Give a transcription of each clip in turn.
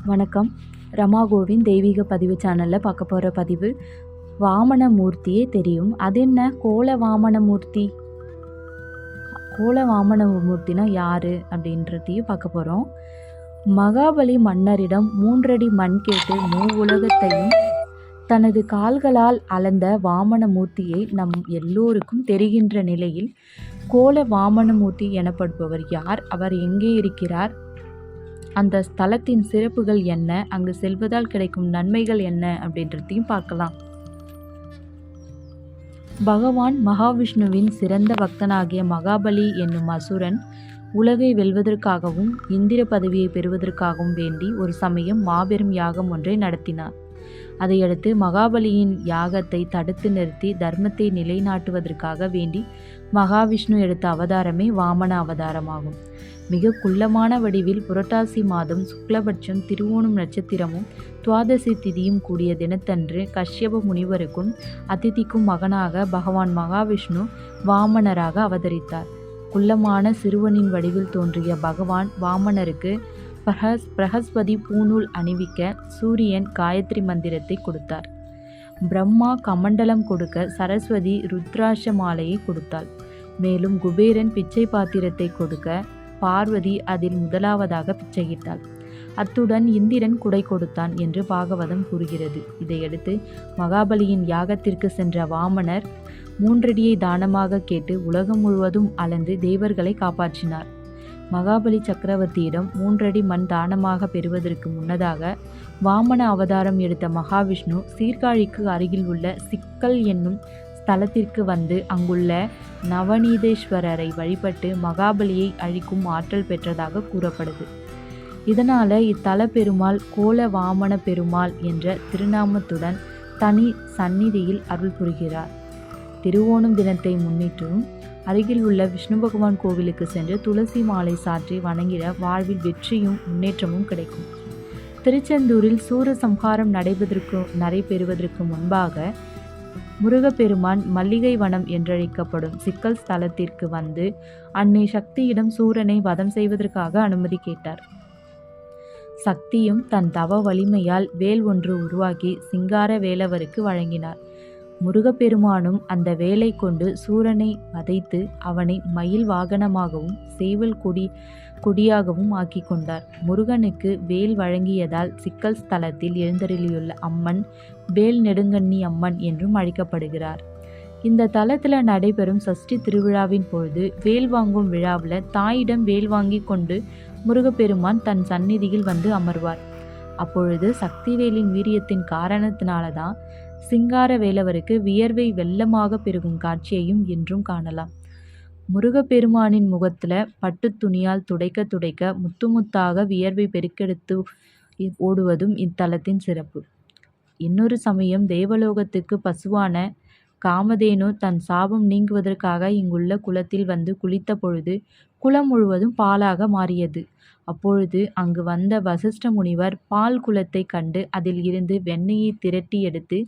வணக்கம். ரமா கோவிந்த் தெய்வீக பதிவு சேனலில் பார்க்க போகிற பதிவு வாமனமூர்த்தியே தெரியும். அது என்ன கோல வாமனமூர்த்தி? கோல வாமனமூர்த்தினா யார் அப்படின்றதையும் பார்க்க போகிறோம். மகாபலி மன்னரிடம் 3 அடி மண் கேட்டு உலகத்தையும் தனது கால்களால் அளந்த வாமனமூர்த்தியை நம் எல்லோருக்கும் தெரிகின்ற நிலையில் கோல வாமனமூர்த்தி எனப்படுபவர் யார்? அவர் எங்கே இருக்கிறார்? அந்த ஸ்தலத்தின் சிறப்புகள் என்ன? அங்கு செல்வதால் கிடைக்கும் நன்மைகள் என்ன அப்படின்றதையும் பார்க்கலாம். பகவான் மகாவிஷ்ணுவின் சிறந்த பக்தனாகிய மகாபலி என்னும் அசுரன் உலகை வெல்வதற்காகவும் இந்திர பதவியை பெறுவதற்காகவும் வேண்டி ஒரு சமயம் மாபெரும் யாகம் ஒன்றை நடத்தினார். அதையடுத்து மகாபலியின் யாகத்தை தடுத்து நிறுத்தி தர்மத்தை நிலைநாட்டுவதற்காக வேண்டி மகாவிஷ்ணு எடுத்த அவதாரமே வாமன அவதாரமாகும். மிக குள்ளமான வடிவில் புரட்டாசி மாதம் சுக்லபட்சம் திருவோணம் நட்சத்திரமும் துவாதசி திதியும் கூடிய தினத்தன்று கஷ்யப முனிவருக்கும் அதிதிக்கும் மகனாக பகவான் மகாவிஷ்ணு வாமனராக அவதரித்தார். குள்ளமான சிறுவனின் வடிவில் தோன்றிய பகவான் வாமனருக்கு பிரகஸ்பதி பூநூல் அணிவிக்க சூரியன் காயத்ரி மந்திரத்தை கொடுத்தார். பிரம்மா கமண்டலம் கொடுக்க சரஸ்வதி ருத்ராட்ச மாலையை கொடுத்தாள். மேலும் குபேரன் பிச்சை பாத்திரத்தை கொடுக்க பார்வதி அதில் முதலாவதாக பிச்சையிட்டாள். அத்துடன் இந்திரன் குடை கொடுத்தான் என்று பாகவதம் கூறுகிறது. இதையடுத்து மகாபலியின் யாகத்திற்கு சென்ற வாமனர் 3 அடியை தானமாக கேட்டு உலகம் முழுவதும் அளந்து தேவர்களை காப்பாற்றினார். மகாபலி சக்கரவர்த்தியிடம் 3 அடி மண் தானமாக பெறுவதற்கு முன்னதாக வாமன அவதாரம் எடுத்த மகாவிஷ்ணு சீர்காழிக்கு அருகில் உள்ள சிக்கல் என்னும் ஸ்தலத்திற்கு வந்து அங்குள்ள நவநீதேஸ்வரரை வழிபட்டு மகாபலியை அழிக்கும் ஆற்றல் பெற்றதாக கூறப்படுது. இதனால இத்தல பெருமாள் கோல வாமன பெருமாள் என்ற திருநாமத்துடன் தனி சந்நிதியில் அருள் புரிகிறார். திருவோணம் தினத்தை முன்னிட்டும் அருகில் உள்ள விஷ்ணு பகவான் கோவிலுக்கு சென்று துளசி மாலை சாற்றி வணங்கிட வாழ்வில் வெற்றியும் முன்னேற்றமும் கிடைக்கும். திருச்செந்தூரில் சூரசம்ஹாரம் நடைபெறுவதற்கு முன்பாக முருகப்பெருமான் மல்லிகை வனம் என்றழைக்கப்படும் சிக்கல் ஸ்தலத்திற்கு வந்து அன்னை சக்தியிடம் சூரனை வதம் செய்வதற்காக அனுமதி கேட்டார். சக்தியும் தன் தவ வலிமையால் வேல் ஒன்று உருவாக்கி சிங்கார வேலவருக்கு வழங்கினார். முருகப்பெருமானும் அந்த வேலை கொண்டு சூரனை வதைத்து அவனை மயில் வாகனமாகவும் சேவல் கொடியாகவும் ஆக்கி கொண்டார். முருகனுக்கு வேல் வழங்கியதால் சிக்கல் ஸ்தலத்தில் எழுந்தருளியுள்ள அம்மன் வேல் நெடுங்கண்ணி அம்மன் என்றும் அழைக்கப்படுகிறார். இந்த தலத்தில் நடைபெறும் சஷ்டி திருவிழாவின் பொழுது வேல் வாங்கும் விழாவில் தாயிடம் வேல் வாங்கி கொண்டு முருகப்பெருமான் தன் சந்நிதியில் வந்து அமர்வார். அப்பொழுது சக்திவேலின் வீரியத்தின் காரணத்தினால்தான் சிங்கார வேலவருக்கு வியர்வை வெள்ளமாக பெருகும் காட்சியையும் என்றும் காணலாம். முருகப்பெருமானின் முகத்துல பட்டு துணியால் துடைக்க துடைக்க முத்து முத்தாக வியர்வை பெருக்கெடுத்து ஓடுவதும் இத்தலத்தின் சிறப்பு. இன்னொரு சமயம் தேவலோகத்துக்கு பசுவான காமதேனு தன் சாபம் நீங்குவதற்காக இங்குள்ள குளத்தில் வந்து குளித்த பொழுது குளம் முழுவதும் பாலாக மாறியது. அப்பொழுது அங்கு வந்த வசிஷ்ட முனிவர் பால் குளத்தை கண்டு அதில் இருந்து வெண்ணெயை திரட்டி எடுத்து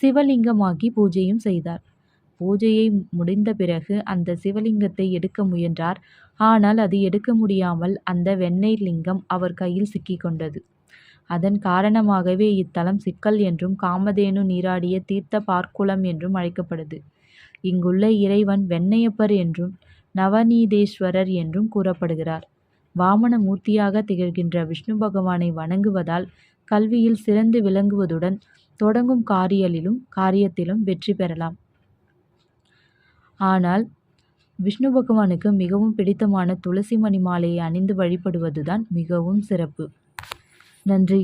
சிவலிங்கமாக்கி பூஜையும் செய்தார். பூஜையை முடிந்த பிறகு அந்த சிவலிங்கத்தை எடுக்க முயன்றார். ஆனால் அது எடுக்க முடியாமல் அந்த வெண்ணெய் லிங்கம் அவர் கையில் சிக்கிக்கொண்டது. அதன் காரணமாகவே இத்தலம் சிக்கல் என்றும் காமதேனு நீராடிய தீர்த்த பார்க்குளம் என்றும் அழைக்கப்படுது. இங்குள்ள இறைவன் வெண்ணையப்பர் என்றும் நவநீதேஸ்வரர் என்றும் கூறப்படுகிறார். வாமன மூர்த்தியாக திகழ்கின்ற விஷ்ணு பகவானை வணங்குவதால் கல்வியில் சிறந்து விளங்குவதுடன் தொடங்கும் காரியத்திலும் வெற்றி பெறலாம். ஆனால் விஷ்ணு பகவானுக்கு மிகவும் பிடித்தமான துளசி மணி மாலையை அணிந்து வழிபடுவதுதான் மிகவும் சிறப்பு. நன்றி.